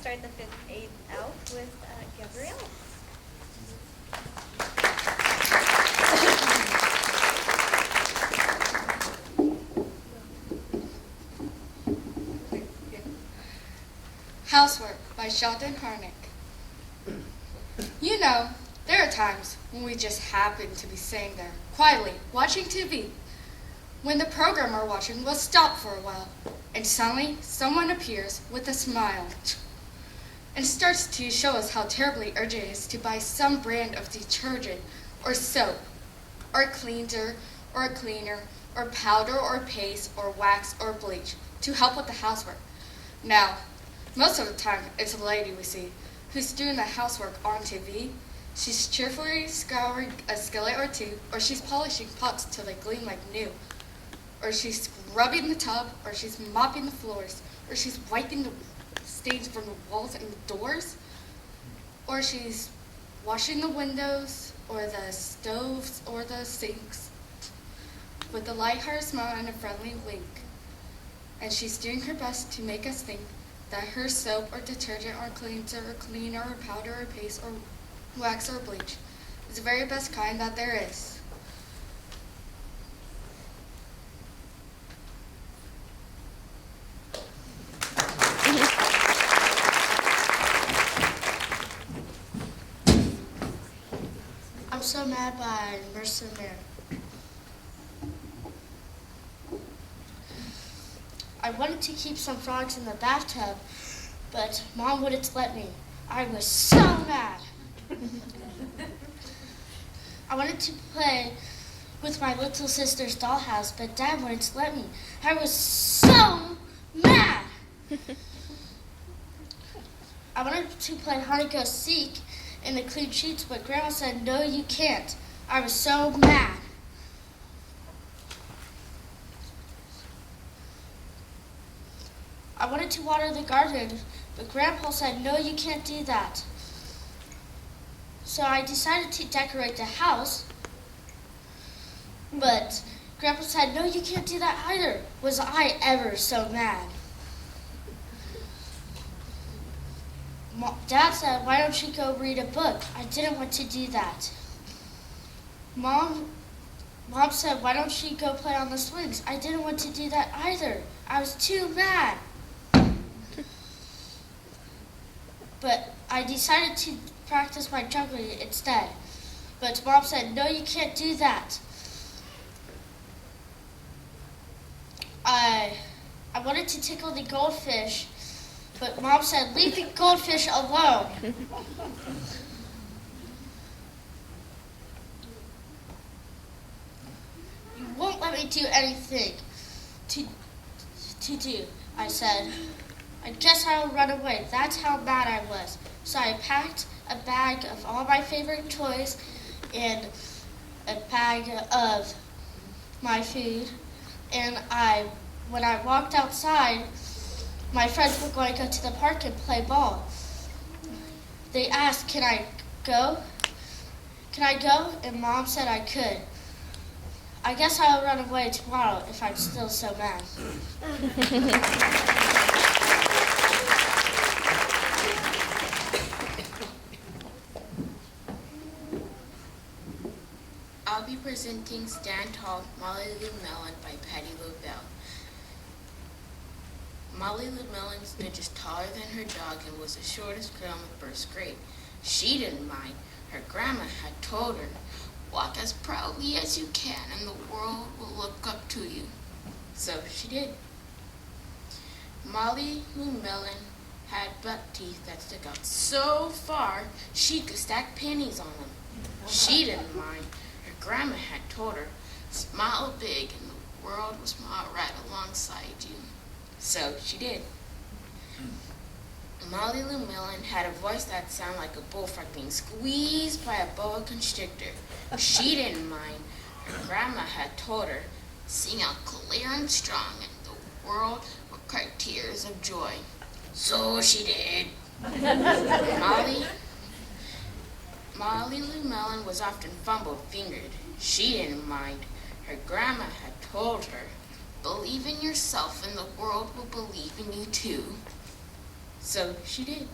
start the 5th-8th out with Gabrielle. Housework by Sheldon Harnick. You know, there are times when we just happen to be sitting there, quietly, watching TV, when the program we're watching will stop for a while, and suddenly someone appears with a smile and starts to show us how terribly urgent it is to buy some brand of detergent or soap or cleanser or cleaner or powder or paste or wax or bleach to help with the housework. Now, most of the time, it's a lady we see who's doing the housework on TV. She's cheerfully scouring a skillet or two, or she's polishing pots till they gleam like new, or she's scrubbing the tub, or she's mopping the floors, or she's wiping the stains from the walls and the doors, or she's washing the windows, or the stoves, or the sinks, with a light-hearted smile and a friendly wink. And she's doing her best to make us think that her soap or detergent or cleanser or cleaner or powder or paste or wax or bleach is the very best kind that there is. I'm So Mad by Mercer Mayer. I wanted to keep some frogs in the bathtub, but Mom wouldn't let me. I was so mad. I wanted to play with my little sister's dollhouse, but Dad wouldn't let me. I was so mad. I wanted to play hide and go seek in the clean sheets, but Grandma said, no, you can't. I was so mad. I wanted to water the garden, but Grandpa said, no, you can't do that. So I decided to decorate the house, but Grandpa said, no, you can't do that either. Was I ever so mad? Dad said, why don't you go read a book? I didn't want to do that. Mom said, why don't you go play on the swings? I didn't want to do that either. I was too mad. But I decided to practice my juggling instead. But Mom said, no, you can't do that. I wanted to tickle the goldfish, but Mom said, leave the goldfish alone. You won't let me do anything to do, I said. I guess I'll run away. That's how mad I was. So I packed a bag of all my favorite toys and a bag of my food. And when I walked outside, my friends were going to go to the park and play ball. They asked, can I go? Can I go? And Mom said I could. I guess I'll run away tomorrow if I'm still so mad. I'll be presenting Stand Tall, Molly Lou Mellon by Patty LaBelle. Molly Lou Mellon stood just taller than her dog and was the shortest girl in the first grade. She didn't mind. Her grandma had told her, walk as proudly as you can and the world will look up to you. So she did. Molly Lou Mellon had buck teeth that stuck out so far she could stack pennies on them. She didn't mind. Her grandma had told her, smile big and the world will smile right alongside you. So she did. Molly Lou Mellon had a voice that sounded like a bullfrog being squeezed by a boa constrictor. She didn't mind. Her grandma had told her, sing out clear and strong and the world will cry tears of joy. So she did. Molly Lou Mellon was often fumble-fingered. She didn't mind. Her grandma had told her, believe in yourself and the world will believe in you too. So she did.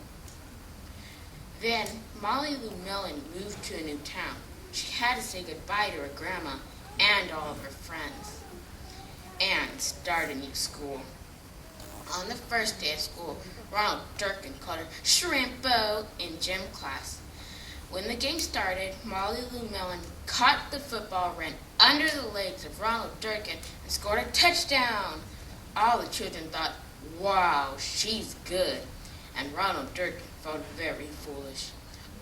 Then Molly Lou Mellon moved to a new town. She had to say goodbye to her grandma and all of her friends and start a new school. On the first day of school, Ronald Durkin called her Shrimpo in gym class. When the game started, Molly Lou Mellon caught the football, ran under the legs of Ronald Durkin, and scored a touchdown. All the children thought, wow, she's good. And Ronald Durkin felt very foolish.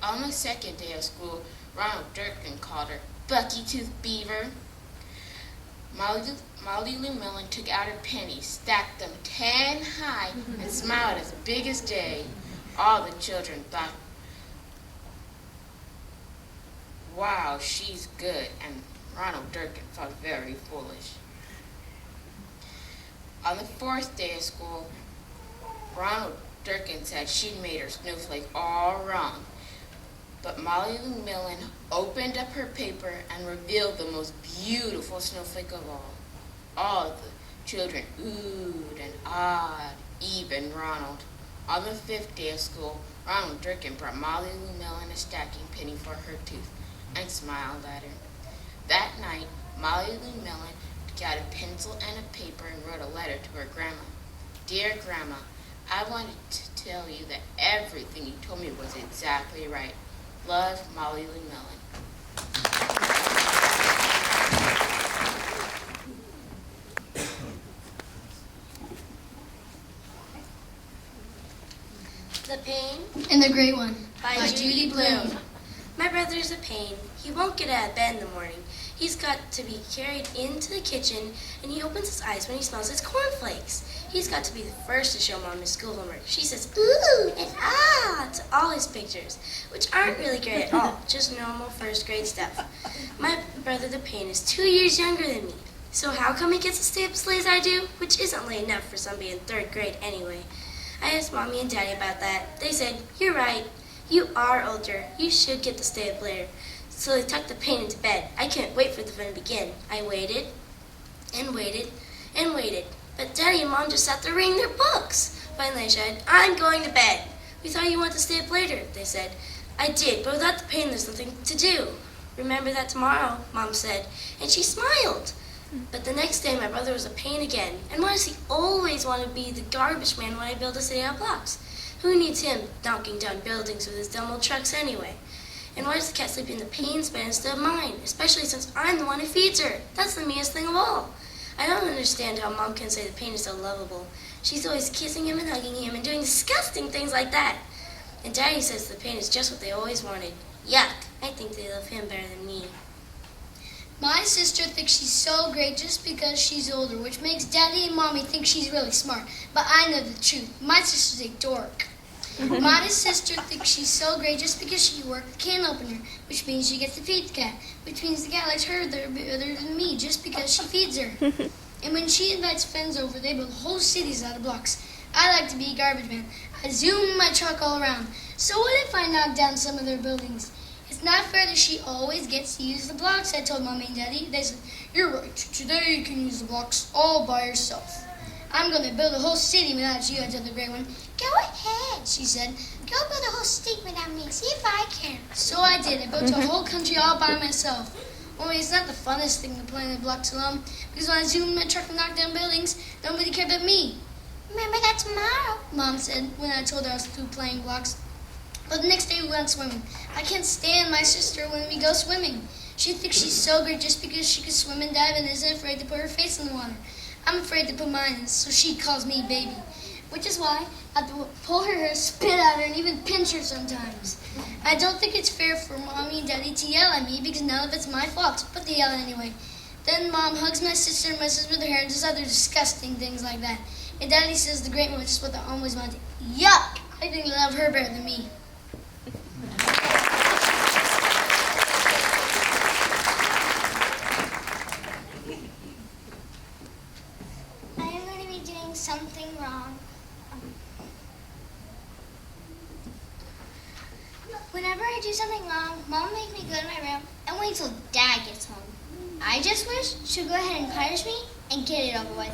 On the second day of school, Ronald Durkin called her Bucky Tooth Beaver. Molly Lou Mellon took out her pennies, stacked them 10 high, and smiled as big as day. All the children thought, wow, she's good, and Ronald Durkin felt very foolish. On the fourth day of school, Ronald Durkin said she'd made her snowflake all wrong. But Molly Lou Mellon opened up her paper and revealed the most beautiful snowflake of all. All the children oohed and awed, even Ronald. On the fifth day of school, Ronald Durkin brought Molly Lou Mellon a stacking penny for her tooth and smiled at her. That night, Molly Lou Mellon got a pencil and a paper and wrote a letter to her grandma. Dear Grandma, I wanted to tell you that everything you told me was exactly right. Love, Molly Lou Mellon. The Pain And the Great One by Judy Bloom. My brother's a pain. He won't get out of bed in the morning. He's got to be carried into the kitchen, and he opens his eyes when he smells his cornflakes. He's got to be the first to show Mom his school homework. She says, ooh, and ah, to all his pictures, which aren't really great at all, just normal first grade stuff. My brother, the pain, is 2 years younger than me. So how come he gets to stay up as late as I do? Which isn't late enough for somebody in third grade anyway. I asked Mommy and Daddy about that. They said, you're right. You are older. You should get to stay up later. So they tucked the pain into bed. I couldn't wait for the fun to begin. I waited and waited and waited. But Daddy and Mom just sat there reading their books. Finally I said, I'm going to bed. We thought you wanted to stay up later, they said. I did, but without the pain there's nothing to do. Remember that tomorrow, Mom said, and she smiled. But the next day my brother was a pain again. And why does he always want to be the garbage man when I build a city out of blocks? Who needs him knocking down buildings with his dumb old trucks anyway? And why does the cat sleep in the pain's bed instead of mine? Especially since I'm the one who feeds her. That's the meanest thing of all. I don't understand how Mom can say the pain is so lovable. She's always kissing him and hugging him and doing disgusting things like that. And Daddy says the pain is just what they always wanted. Yuck. I think they love him better than me. My sister thinks she's so great just because she's older, which makes Daddy and Mommy think she's really smart. But I know the truth. My sister's a dork. My sister thinks she's so great just because she worked the can opener, which means she gets to feed the cat, which means the cat likes her better than me just because she feeds her. And when she invites friends over, they build whole cities out of blocks. I like to be a garbage man. I zoom my truck all around. So what if I knock down some of their buildings? It's not fair that she always gets to use the blocks, I told Mommy and Daddy. They said, you're right. Today you can use the blocks all by yourself. I'm going to build a whole city without you, I told the Great One. Go ahead, she said. Go build a whole state without me. See if I can. So I did. I built a whole country all by myself. Only it's not the funnest thing to play in the blocks alone, because when I zoomed my truck and knocked down buildings, nobody cared but me. Remember that tomorrow, Mom said when I told her I was through playing blocks. But the next day we went swimming. I can't stand my sister when we go swimming. She thinks she's so great just because she can swim and dive and isn't afraid to put her face in the water. I'm afraid to put mine in, so she calls me baby. Which is why I have to pull her hair, spit at her, and even pinch her sometimes. I don't think it's fair for Mommy and Daddy to yell at me because none of it's my fault, but they yell anyway. Then Mom hugs my sister and messes with her hair and does other disgusting things like that. And Daddy says the Great One is what they always wanted. Yuck! I think they love her better than me. I am going to be doing something wrong. Whenever I do something wrong, Mom makes me go to my room and wait till Dad gets home. I just wish she'd go ahead and punish me and get it over with.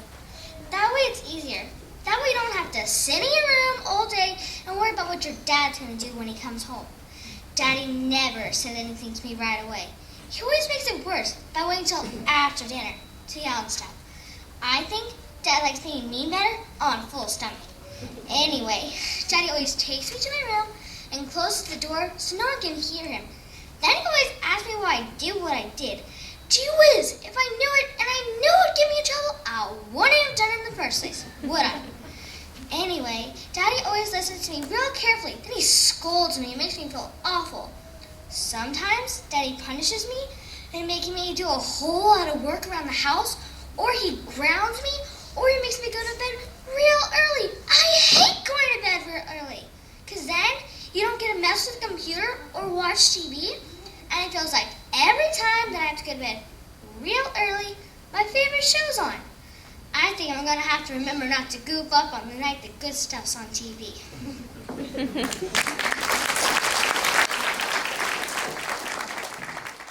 That way it's easier. That way you don't have to sit in your room all day and worry about what your dad's going to do when he comes home. Daddy never said anything to me right away. He always makes it worse by waiting until after dinner to yell and stuff. I think Dad likes being mean better on a full stomach. Anyway, Daddy always takes me to my room and closes the door so no one can hear him. Then he always asks me why I did what I did. Gee whiz, if I knew it and I knew it would get me in trouble, I wouldn't have done it in the first place, would I? Anyway, Daddy always listens to me real carefully. Then he scolds me and makes me feel awful. Sometimes Daddy punishes me and making me do a whole lot of work around the house, or he grounds me, or he makes me go to bed real early. I hate going to bed real early, because then you don't get to mess with the computer or watch TV, and it feels like every time that I have to go to bed real early, my favorite show's on. I think I'm going to have to remember not to goof up on the night the good stuff's on TV.